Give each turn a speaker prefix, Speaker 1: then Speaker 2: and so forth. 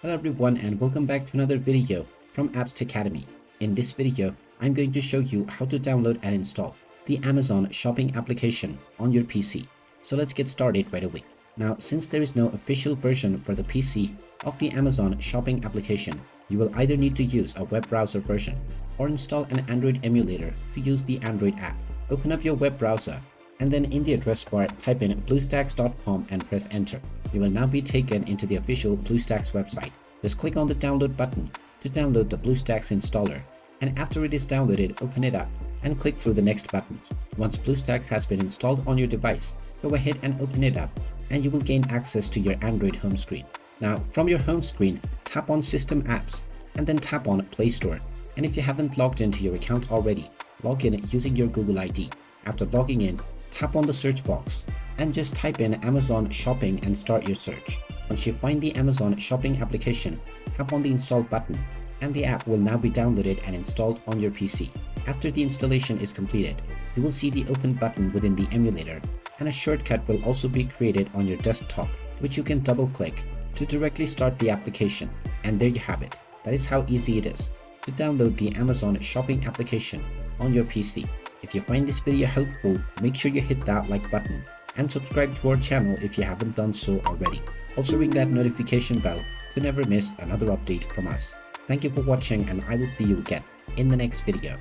Speaker 1: Hello everyone and welcome back to another video from Appsacademy. In this video, I'm going to show you how to download and install the Amazon shopping application on your PC. So let's get started right away. Now, since there is no official version for the PC of the Amazon shopping application, you will either need to use a web browser version or install an Android emulator to use the Android app. Open up your web browser and then in the address bar type in bluestacks.com and press enter. You will now be taken into the official BlueStacks website. Just click on the download button to download the BlueStacks installer, and after it is downloaded, open it up and click through the next buttons. Once BlueStacks has been installed on your device, go ahead and open it up and you will gain access to your Android home screen. Now, from your home screen, tap on System Apps and then tap on Play Store. And if you haven't logged into your account already, log in using your Google ID. After logging in, tap on the search box and just type in Amazon Shopping and start your search. Once you find the Amazon Shopping application, tap on the install button and the app will now be downloaded and installed on your PC. After the installation is completed, you will see the open button within the emulator, and a shortcut will also be created on your desktop, which you can double click to directly start the application. And there you have it. That is how easy it is to download the Amazon Shopping application on your PC. If you find this video helpful, make sure you hit that like button and subscribe to our channel if you haven't done so already. Also ring that notification bell to never miss another update from us. Thank you for watching and I will see you again in the next video.